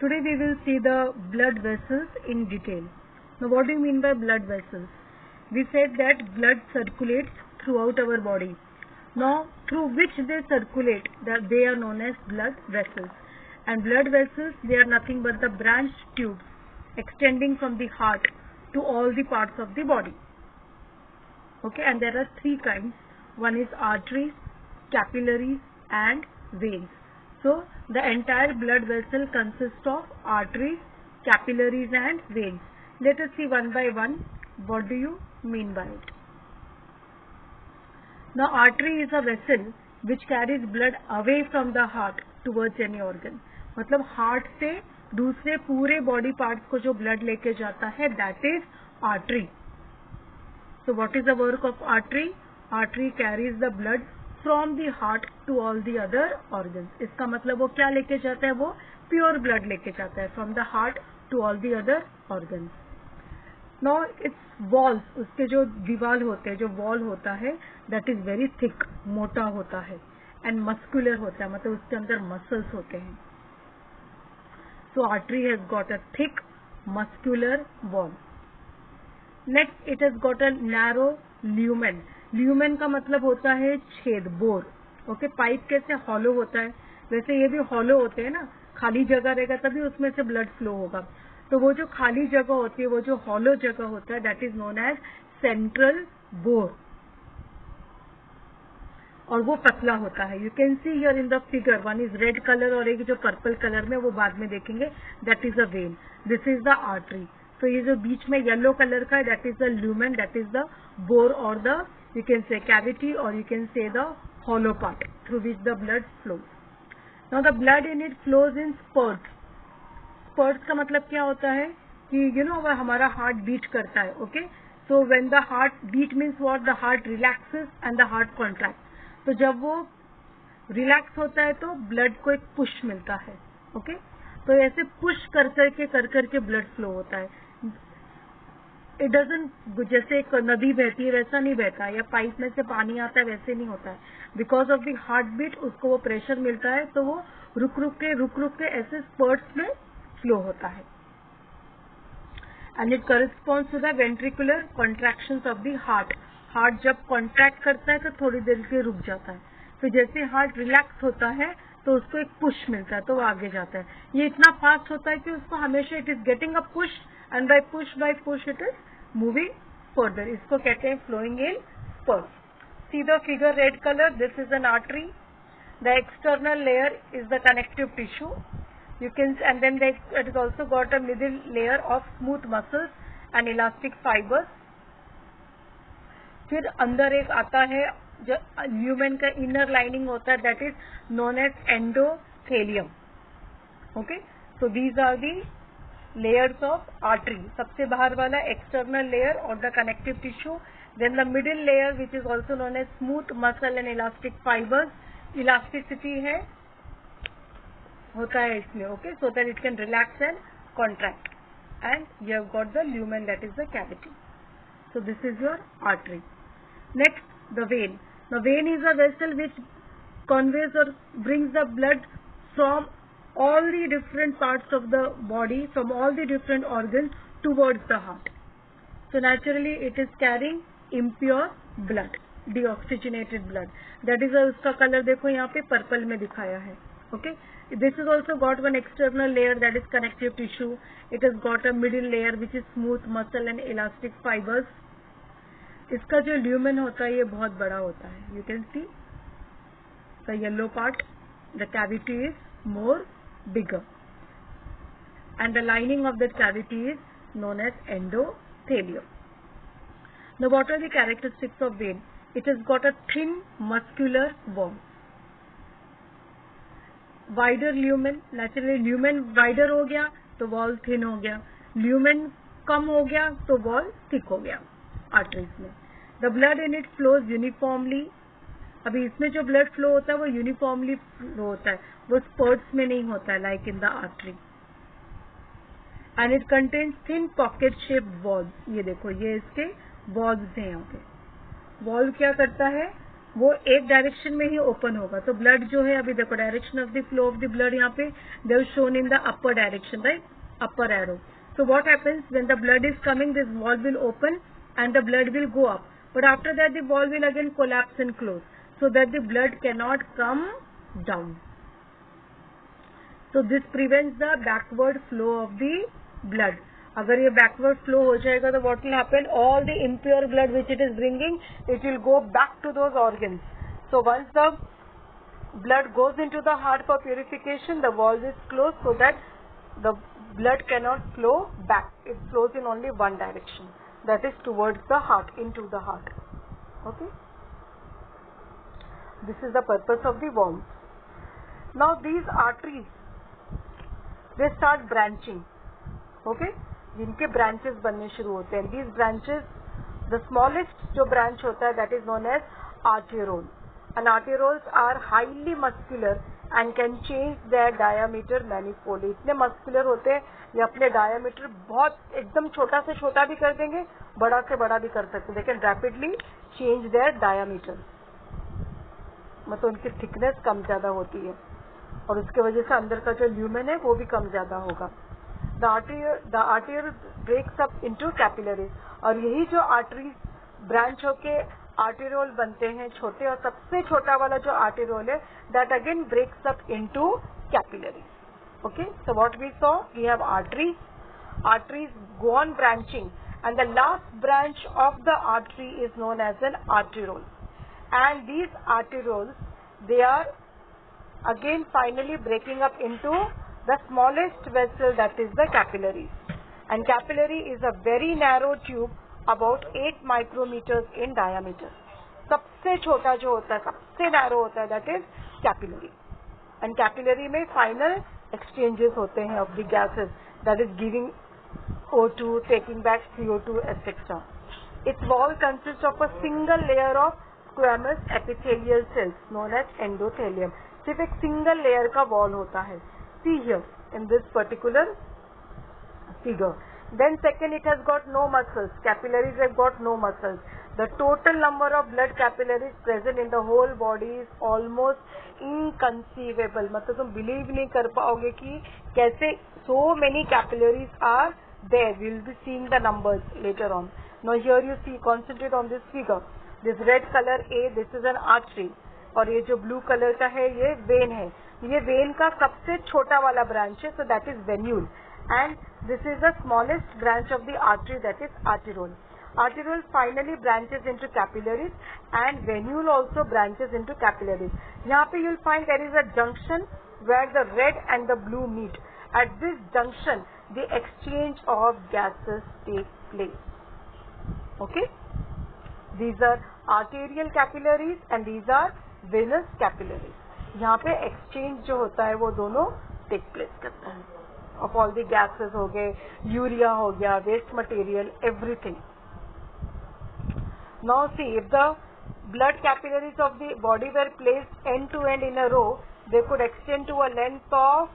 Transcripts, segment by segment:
Today we will see the blood vessels in detail. Now what do you mean by blood vessels? We said that blood circulates throughout our body. Now through which they circulate, that they are known as blood vessels. And blood vessels, they are nothing but the branched tubes extending from the heart to all the parts of the body. Okay, and there are three kinds. One is arteries, capillaries and veins. So the entire blood vessel consists of arteries, capillaries and veins. Let us see one by one. What do you mean by it? Now artery is a vessel which carries blood away from the heart towards any organ. मतलब heart से दूसरे पूरे body parts को जो blood लेके जाता है, that is artery. So what is the work of artery? Artery carries the blood from the heart to all the other organs. इसका मतलब वो क्या लेके जाता है? वो प्योर ब्लड लेके जाता है from the heart to all the other organs. Now its walls, उसके जो दीवार होते हैं, जो वॉल होता है, that is very thick, मोटा होता है, and muscular होता है, मतलब उसके अंदर मसल्स होते हैं. So artery has got a thick muscular wall. Next it has got a narrow lumen. Lumen का मतलब होता है छेद, बोर. ओके, पाइप कैसे हॉलो होता है, वैसे ये भी हॉलो होते हैं ना. खाली जगह रहेगा तभी उसमें से ब्लड फ्लो होगा. तो वो जो खाली जगह होती है, वो जो हॉलो जगह होता है, that is known as central bore. और वो पतला होता है. You can see here in the figure, one is red colour और एक जो पर्पल कलर में, वो बाद में देखेंगे. That is a when. This is the artery. तो ये जो बीच में येलो कलर का है, that is the lumen, that is the bore और the, you can say cavity or you can say the hollow part through which the blood flows. Now the blood in it flows in spurts. Spurts का मतलब क्या होता है कि हमारा heart beat करता है. Okay, so when the heart beat means what? The heart relaxes and the heart contracts. तो जब वो रिलैक्स होता है तो ब्लड को एक पुश मिलता है. ओके, तो ऐसे पुश कर करके ब्लड फ्लो होता है. इट डजंट, जैसे एक नदी बहती है वैसा नहीं बहता है, या पाइप में से पानी आता है वैसे नहीं होता है. Because of the heart beat उसको वो प्रेशर मिलता है, तो वो रुक रुक के ऐसे स्पर्ट्स में फ्लो होता है. And it corresponds to the ventricular contractions of the heart. Heart जब कॉन्ट्रैक्ट करता है तो थोड़ी देर के रुक जाता है. फिर जैसे हार्ट रिलैक्स होता है तो उसको एक पुश मिलता है, तो वो आगे जाता है. ये इतना फास्ट होता है कि उसको हमेशा it is getting a push, and by push it is moving further. इसको कहते हैं flowing in spurts. See the figure, red colour, this is an artery. The external layer is the connective tissue. You can, and then it is also got a middle layer of smooth muscles and elastic fibres. फिर अंदर एक आता है जो lumen का inner lining होता है, that is known as endothelium. Okay, so these are the layers of artery. सबसे बाहर वाला external layer or the connective tissue, then the middle layer which is also known as smooth muscle and elastic fibers. Elasticity है होता है इसमें, okay, so that it can relax and contract, and you have got the lumen, that is the cavity. So this is your artery. Next, the vein. The vein is a vessel which conveys or brings the blood from all the different parts of the body, from all the different organs towards the heart. So naturally it is carrying impure blood, deoxygenated blood. That is उसका colour देखो यहाँ पे purple में दिखाया है. Okay, this is also got one external layer, that is connective tissue. It has got a middle layer which is smooth muscle and elastic fibers. इसका जो lumen होता है ये बहुत बड़ा होता है. You can see the yellow part, the cavity is more bigger, and the lining of that cavity is known as endothelium. Now what are the characteristics of vein? It has got a thin muscular wall, wider lumen. Naturally lumen wider हो गया तो wall thin हो गया, lumen कम हो गया तो wall thick हो गया arteries में. The blood in it flows uniformly. अभी इसमें जो ब्लड फ्लो होता है वो यूनिफॉर्मली फ्लो होता है, वो स्पर्ट्स में नहीं होता है, like in the artery. And it contains thin pocket shaped valve. ये देखो, ये इसके वॉल्व्स हैं. यहाँ पे वॉल्व क्या करता है, वो एक डायरेक्शन में ही ओपन होगा. तो ब्लड जो है, अभी देखो direction of the flow of the blood यहाँ पे they are shown in the upper direction, right, upper arrow. So what happens when the blood is coming, this valve will open and the blood will go up. But after that the valve will again collapse and close so that the blood cannot come down. So this prevents the backward flow of the blood. अगर ये backward flow हो जाएगा तो what will happen? All the impure blood which it is bringing, it will go back to those organs. So once the blood goes into the heart for purification, the valve is closed so that the blood cannot flow back. It flows in only one direction, that is towards the heart, into the heart. Okay, this is the purpose of the valve. Now these arteries, they start branching. Okay, जिनके branches बनने शुरू होते हैं. These branches, the smallest जो branch होता है, that is known as arteriole. And arterioles are highly muscular and can change their diameter manifoldly. इतने muscular होते हैं, ये अपने diameter बहुत एकदम छोटा से छोटा भी कर देंगे, बड़ा से बड़ा भी कर सकते हैं. They can rapidly change their diameter. मतलब उनकी thickness कम ज्यादा होती है और उसके वजह से अंदर का जो ल्यूमेन है वो भी कम ज्यादा होगा. The artery breaks up into capillaries. और यही जो arteries branch होके arteriole बनते हैं छोटे, और सबसे छोटा वाला जो arteriole है, that again breaks up into capillaries. Okay, so what we saw, we have arteries go on branching, and the last branch of the artery is known as an arteriole. And these arterioles, they are again finally breaking up into the smallest vessel, that is the capillaries. And capillary is a very narrow tube about 8 micrometers in diameter. सबसे छोटा जो होता है, सबसे narrow होता है, that is capillary. And capillary में final exchanges होते हैं of the gases, that is giving O2, taking back CO2, etc. Its wall consists of a single layer of squamous epithelial cells known as endothelium. सिर्फ एक single layer का wall होता है. See here in this particular figure. Then second, it has got no muscles. Capillaries have got no muscles. The total number of blood capillaries present in the whole body is almost inconceivable. मतलब तुम believe नहीं कर पाओगे कि कैसे so many capillaries are there. We will be seeing the numbers later on. Now here you see, concentrate on this figure. This red color A, this is an artery. और ये जो blue color का है, ये vein है. ये vein का सबसे छोटा वाला branch है, so that is venule. And this is the smallest branch of the artery, that is arteriole. Arteriole finally branches into capillaries, and venule also branches into capillaries. यहाँ पे you'll find there is a junction where the red and the blue meet. At this junction, the exchange of gases take place. Okay? These are arterial capillaries and these are venous capillaries. यहाँ पे exchange जो होता है वो दोनों take place करता है. Of all the gases हो गए, यूरिया हो गया, waste material, everything. Now see, if the blood capillaries of the body were placed end to end in a row, they could extend to a length of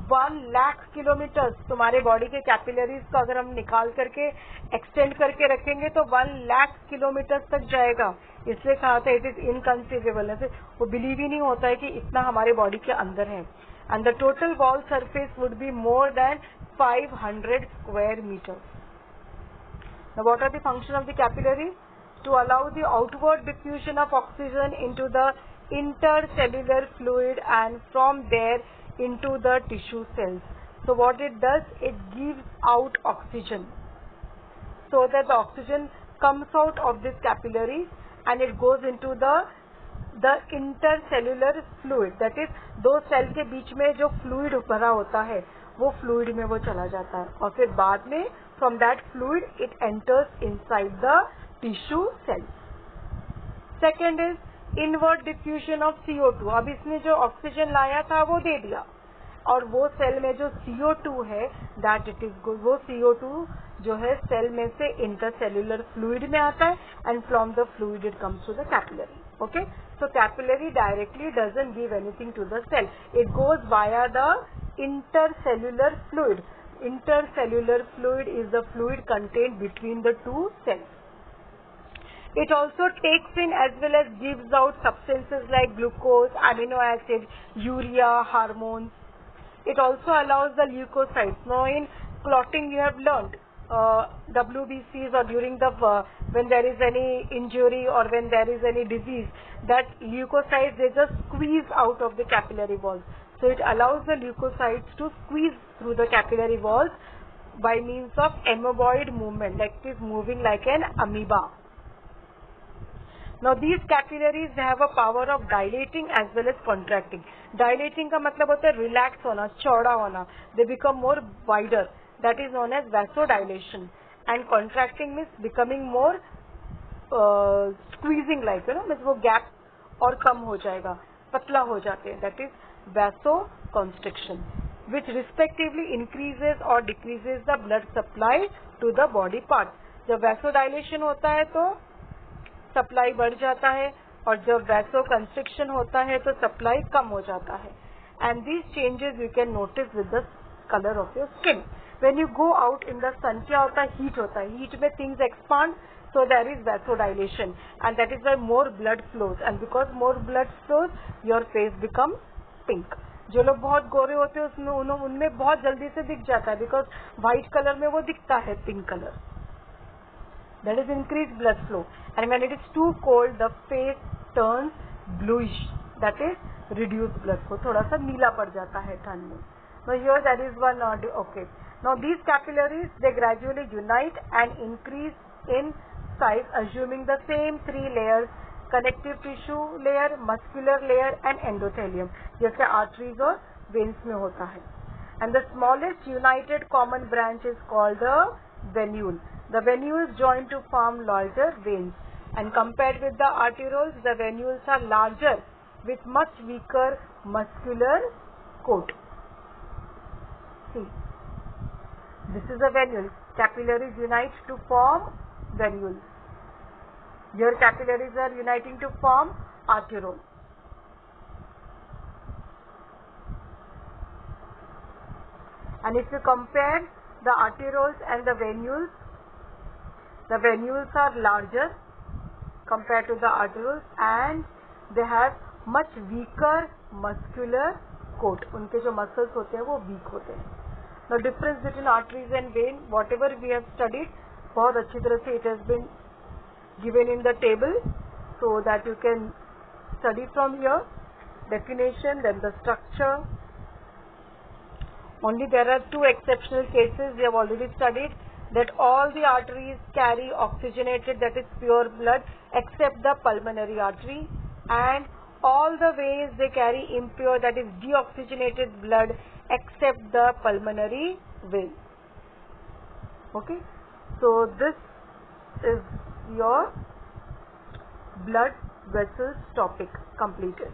1 lakh kilometers. तुम्हारे body के capillaries को अगर हम निकाल करके extend करके रखेंगे तो 1 लाख किलोमीटर तक जाएगा. इसलिए कहा था इट इज इनकंसीवेबल. वो बिलीव ही नहीं होता है कि इतना हमारे बॉडी के अंदर है. And the total wall surface would be more than 500 square meters. Now what are the function of the capillaries? To allow the outward diffusion of oxygen into the intercellular fluid and from there into the tissue cells. So what it does, it gives out oxygen so that the oxygen comes out of this capillaries and it goes into the intercellular fluid, that is दो cell के बीच में जो fluid भरा होता है वो fluid में वो चला जाता है और फिर बाद में from that fluid it enters inside the tissue cell. Second is inward diffusion of CO2. अब इसने जो ऑक्सीजन लाया था वो दे दिया और वो सेल में जो CO2 है दैट इट इज गुड. वो CO2 जो है सेल में से इंटरसेल्युलर फ्लूइड में आता है and from the fluid it comes to the capillary. Okay, so capillary directly doesn't give anything to the cell. It goes via the intercellular fluid. Intercellular fluid is the fluid contained between the two cells. It also takes in as well as gives out substances like glucose, amino acid, urea, hormones. It also allows the leukocytes. Now in clotting you have learned WBCs, or during the when there is any injury or when there is any disease, that leukocytes, they just squeeze out of the capillary walls. So it allows the leukocytes to squeeze through the capillary walls by means of amoeboid movement, like it is moving like an amoeba. Now these capillaries, they have a power of dilating as well as contracting. Dilating का मतलब होता है relax होना, चौड़ा होना. They become more wider. That is known as vasodilation. And contracting means becoming more squeezing like, means वो gap और कम हो जाएगा, पतला हो जाते हैं. That is vasoconstriction, which respectively increases or decreases the blood supply to the body parts. जब vasodilation होता है तो सप्लाई बढ़ जाता है, और जब वैसोकंस्ट्रिक्शन होता है तो सप्लाई कम हो जाता है. And these changes you can notice with the colour of your skin. When you go out in the sun, क्या होता है? हीट होता है. हीट में things expand, so there is vasodilation, and that is why more blood flows, and because more blood flows your face becomes pink. जो लोग बहुत गोरे होते हैं उसमें उनमें बहुत जल्दी से दिख जाता है, बिकॉज व्हाइट कलर में वो दिखता है pink colour. That is increased blood flow. And when it is too cold, the face turns bluish. That is reduced blood flow. थोड़ा सा नीला पड़ जाता है ठंड में. Now here there is one. Okay. Now these capillaries, they gradually unite and increase in size, assuming the same three layers: connective tissue layer, muscular layer, and endothelium. जैसे arteries और veins में होता है. And the smallest united common branch is called the venule. The venules join to form larger veins, and compared with the arterioles, the venules are larger with much weaker muscular coat. See, this is a venule. Capillaries unite to form venules. Your capillaries are uniting to form arteriole. And if you compare the arterioles and the venules are larger compared to the arterioles, and they have much weaker muscular coat. उनके जो muscles होते हैं वो weak होते हैं. The difference between arteries and vein, whatever we have studied, बहुत अच्छी तरह से it has been given in the table, so that you can study from here. Definition, then the structure. Only there are two exceptional cases we have already studied, that all the arteries carry oxygenated, that is pure blood, except the pulmonary artery, and all the veins, they carry impure, that is deoxygenated blood, except the pulmonary vein. Okay, so this is your blood vessels topic completed.